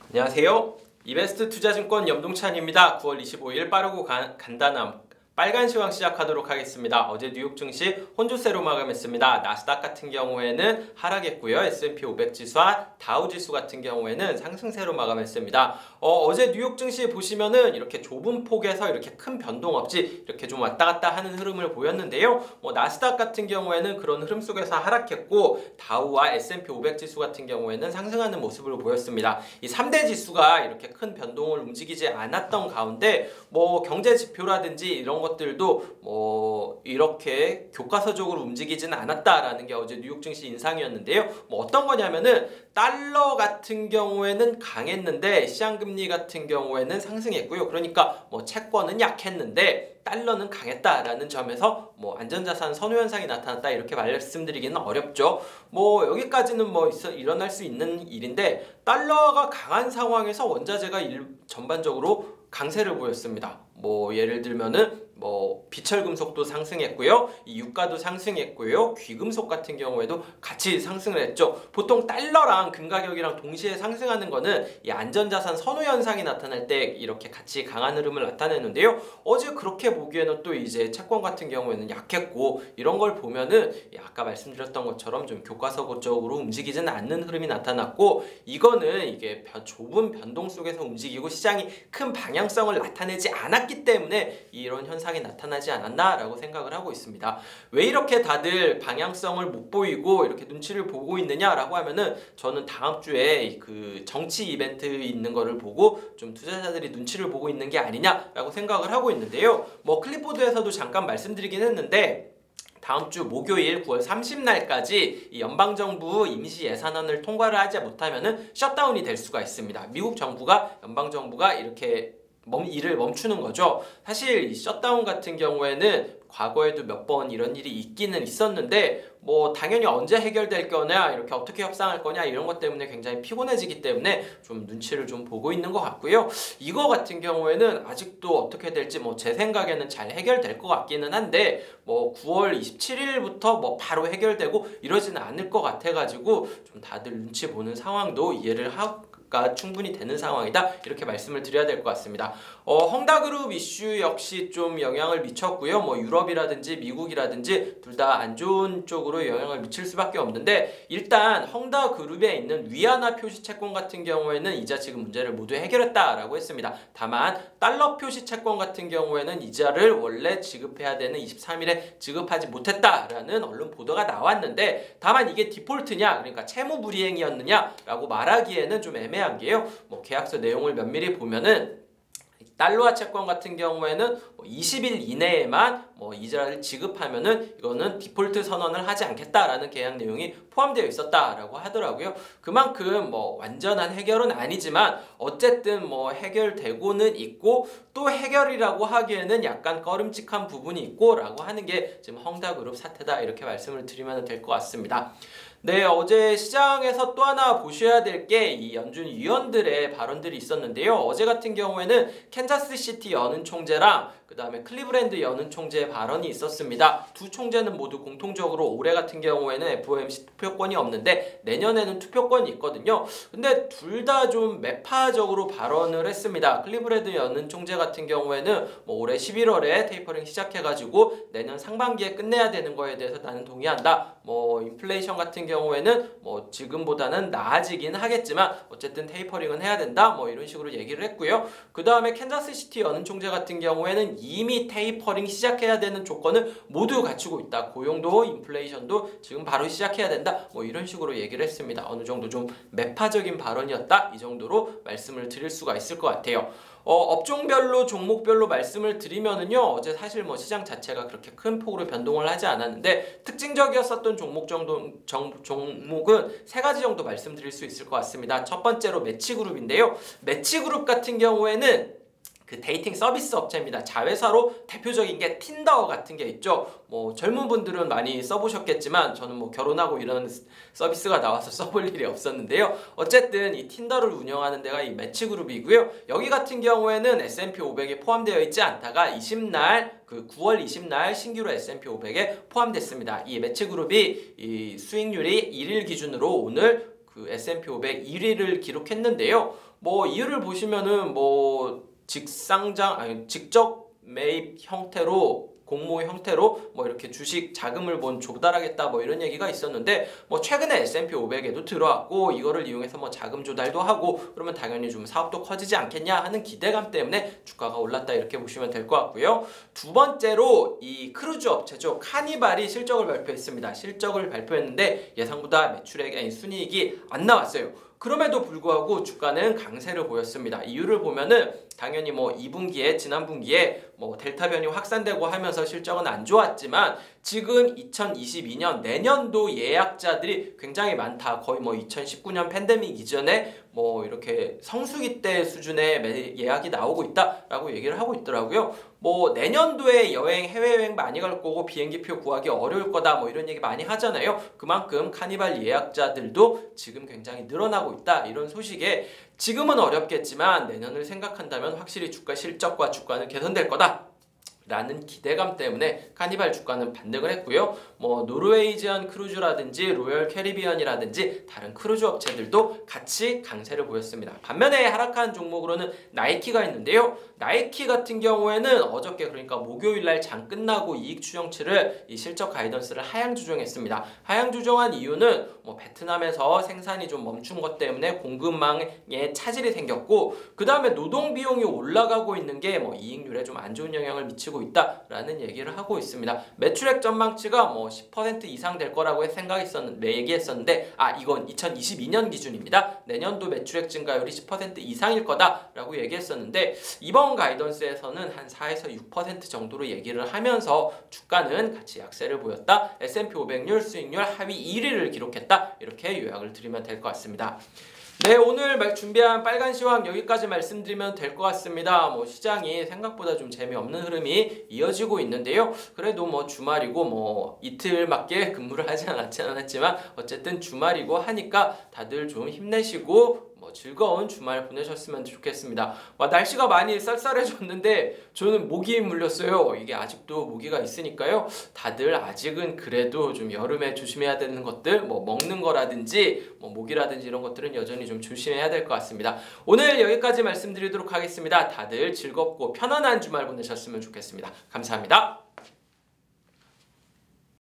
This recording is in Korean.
안녕하세요. 이베스트 투자증권 염동찬입니다. 9월 25일 빠르고 간단함 빨간 시황 시작하도록 하겠습니다. 어제 뉴욕 증시 혼조세로 마감했습니다. 나스닥 같은 경우에는 하락했고요. S&P 500 지수와 다우 지수 같은 경우에는 상승세로 마감했습니다. 어제 뉴욕 증시 보시면은 이렇게 좁은 폭에서 이렇게 큰 변동 없이 이렇게 좀 왔다 갔다 하는 흐름을 보였는데요. 나스닥 같은 경우에는 그런 흐름 속에서 하락했고 다우와 S&P 500 지수 같은 경우에는 상승하는 모습을 보였습니다. 이 3대 지수가 이렇게 큰 변동을 움직이지 않았던 가운데 경제 지표라든지 이런 것들도 이렇게 교과서적으로 움직이지는 않았다라는 게 어제 뉴욕 증시 인상이었는데요. 어떤 거냐면은 달러 같은 경우에는 강했는데 시장금리 같은 경우에는 상승했고요. 그러니까 채권은 약했는데 달러는 강했다라는 점에서 안전자산 선호 현상이 나타났다 이렇게 말씀드리기는 어렵죠. 여기까지는 일어날 수 있는 일인데 달러가 강한 상황에서 원자재가 전반적으로 강세를 보였습니다. 예를 들면은 비철금속도 상승했고요. 이 유가도 상승했고요. 귀금속 같은 경우에도 같이 상승을 했죠. 보통 달러랑 금 가격이랑 동시에 상승하는 거는 이 안전자산 선호 현상이 나타날 때 이렇게 같이 강한 흐름을 나타내는데요. 어제 그렇게 보기에는 또 이제 채권 같은 경우에는 약했고 이런 걸 보면은 아까 말씀드렸던 것처럼 좀 교과서적으로 움직이지는 않는 흐름이 나타났고 이거는 이게 좁은 변동 속에서 움직이고 시장이 큰 방향성을 나타내지 않았기 때문에 이런 현상이 나타나지 않았나라고 생각을 하고 있습니다. 왜 이렇게 다들 방향성을 못 보이고 이렇게 눈치를 보고 있느냐라고 하면은 저는 다음 주에 그 정치 이벤트 있는 거를 보고 좀 투자자들이 눈치를 보고 있는 게 아니냐라고 생각을 하고 있는데요. 클립보드에서도 잠깐 말씀드리긴 했는데 다음 주 목요일 9월 30날까지 이 연방정부 임시 예산안을 통과를 하지 못하면은 셧다운이 될 수가 있습니다. 미국 정부가 연방정부가 이렇게 일을 멈추는 거죠. 사실 이 셧다운 같은 경우에는 과거에도 몇 번 이런 일이 있기는 있었는데 당연히 언제 해결될 거냐 이렇게 어떻게 협상할 거냐 이런 것 때문에 굉장히 피곤해지기 때문에 좀 눈치를 좀 보고 있는 것 같고요. 이거 같은 경우에는 아직도 어떻게 될지 제 생각에는 잘 해결될 것 같기는 한데 9월 27일부터 바로 해결되고 이러지는 않을 것 같아가지고 좀 다들 눈치 보는 상황도 이해를 가 충분히 되는 상황이다 이렇게 말씀을 드려야 될 것 같습니다. 헝다그룹 이슈 역시 좀 영향을 미쳤고요. 유럽이라든지 미국이라든지 둘 다 안 좋은 쪽으로 영향을 미칠 수밖에 없는데 일단 헝다그룹에 있는 위안화 표시 채권 같은 경우에는 이자 지급 문제를 모두 해결했다라고 했습니다. 다만 달러 표시 채권 같은 경우에는 이자를 원래 지급해야 되는 23일에 지급하지 못했다라는 언론 보도가 나왔는데 다만 이게 디폴트냐 그러니까 채무 불이행이었느냐라고 말하기에는 좀 애매한 게요. 계약서 내용을 면밀히 보면은 달러화 채권 같은 경우에는 20일 이내에만 이자를 지급하면은 이거는 디폴트 선언을 하지 않겠다라는 계약 내용이 포함되어 있었다라고 하더라고요. 그만큼 완전한 해결은 아니지만 어쨌든 해결되고는 있고 또 해결이라고 하기에는 약간 꺼림칙한 부분이 있고라고 하는 게 지금 헝다그룹 사태다 이렇게 말씀을 드리면 될 것 같습니다. 네, 어제 시장에서 또 하나 보셔야 될 게 이 연준 위원들의 발언들이 있었는데요. 어제 같은 경우에는 캔자스시티 연은 총재랑 그 다음에 클리브랜드 연은 총재의 발언이 있었습니다. 두 총재는 모두 공통적으로 올해 같은 경우에는 FOMC 투표권이 없는데 내년에는 투표권이 있거든요. 근데 둘 다 좀 매파적으로 발언을 했습니다. 클리브랜드 연은 총재 같은 경우에는 올해 11월에 테이퍼링 시작해가지고 내년 상반기에 끝내야 되는 거에 대해서 나는 동의한다. 인플레이션 같은 경우에는 지금보다는 나아지긴 하겠지만 어쨌든 테이퍼링은 해야 된다. 이런 식으로 얘기를 했고요. 그 다음에 캔자스시티 연은 총재 같은 경우에는 이미 테이퍼링 시작해야 되는 조건을 모두 갖추고 있다. 고용도 인플레이션도 지금 바로 시작해야 된다. 이런 식으로 얘기를 했습니다. 어느 정도 좀 매파적인 발언이었다. 이 정도로 말씀을 드릴 수가 있을 것 같아요. 업종별로 종목별로 말씀을 드리면은요. 어제 사실 시장 자체가 그렇게 큰 폭으로 변동을 하지 않았는데 특징적이었었던 종목은 세 가지 정도 말씀드릴 수 있을 것 같습니다. 첫 번째로 매치그룹인데요. 매치그룹 같은 경우에는 그 데이팅 서비스 업체입니다. 자회사로 대표적인 게 틴더 같은 게 있죠. 젊은 분들은 많이 써보셨겠지만 저는 결혼하고 이런 서비스가 나와서 써볼 일이 없었는데요. 어쨌든 이 틴더를 운영하는 데가 이 매치그룹이고요. 여기 같은 경우에는 S&P 500에 포함되어 있지 않다가 9월 20날 신규로 S&P 500에 포함됐습니다. 이 매치그룹이 이 수익률이 1일 기준으로 오늘 그 S&P 500 1위를 기록했는데요. 뭐 이유를 보시면은 뭐 직접 매입 형태로 공모 형태로 뭐 이렇게 주식 자금을 조달하겠다 뭐 이런 얘기가 있었는데 뭐 최근에 S&P 500에도 들어왔고 이거를 이용해서 뭐 자금 조달도 하고 그러면 당연히 좀 사업도 커지지 않겠냐 하는 기대감 때문에 주가가 올랐다 이렇게 보시면 될 것 같고요. 두 번째로 이 크루즈 업체죠. 카니발이 실적을 발표했습니다. 실적을 발표했는데 예상보다 매출액 순이익이 안 나왔어요. 그럼에도 불구하고 주가는 강세를 보였습니다. 이유를 보면은 당연히 뭐 2분기에 지난 분기에 뭐 델타 변이 확산되고 하면서 실적은 안 좋았지만 지금 2022년 내년도 예약자들이 굉장히 많다. 거의 뭐 2019년 팬데믹 이전에 뭐 이렇게 성수기 때 수준의 예약이 나오고 있다라고 얘기를 하고 있더라고요. 뭐 내년도에 해외여행 많이 갈 거고 비행기표 구하기 어려울 거다 뭐 이런 얘기 많이 하잖아요. 그만큼 카니발 예약자들도 지금 굉장히 늘어나고 있다 이런 소식에 지금은 어렵겠지만 내년을 생각한다면 확실히 주가 실적과 주가는 개선될 거다 라는 기대감 때문에 카니발 주가는 반등을 했고요. 뭐 노르웨이지안 크루즈라든지 로열 캐리비언이라든지 다른 크루즈 업체들도 같이 강세를 보였습니다. 반면에 하락한 종목으로는 나이키가 있는데요. 나이키 같은 경우에는 어저께 그러니까 목요일날 장 끝나고 이익 추정치를 이 실적 가이던스를 하향 조정했습니다. 하향 조정한 이유는 뭐 베트남에서 생산이 좀 멈춘 것 때문에 공급망에 차질이 생겼고 그 다음에 노동 비용이 올라가고 있는 게 뭐 이익률에 좀 안 좋은 영향을 미치고 있다라는 얘기를 하고 있습니다. 매출액 전망치가 뭐 10% 이상 될 거라고 얘기했었는데 이건 2022년 기준입니다. 내년도 매출액 증가율이 10% 이상일 거다라고 얘기했었는데 이번 가이던스에서는 한 4에서 6% 정도로 얘기를 하면서 주가는 같이 약세를 보였다. S&P 500률 수익률 하위 1위를 기록했다. 이렇게 요약을 드리면 될 것 같습니다. 네, 오늘 준비한 빨간 시황 여기까지 말씀드리면 될 것 같습니다. 뭐 시장이 생각보다 좀 재미없는 흐름이 이어지고 있는데요. 그래도 뭐 주말이고 뭐 이틀밖에 근무를 하지 않았지만 어쨌든 주말이고 하니까 다들 좀 힘내시고 뭐 즐거운 주말 보내셨으면 좋겠습니다. 날씨가 많이 쌀쌀해졌는데 저는 모기 물렸어요. 이게 아직도 모기가 있으니까요. 다들 아직은 그래도 좀 여름에 조심해야 되는 것들 뭐 먹는 거라든지 뭐 모기라든지 이런 것들은 여전히 좀 조심해야 될 것 같습니다. 오늘 여기까지 말씀드리도록 하겠습니다. 다들 즐겁고 편안한 주말 보내셨으면 좋겠습니다. 감사합니다.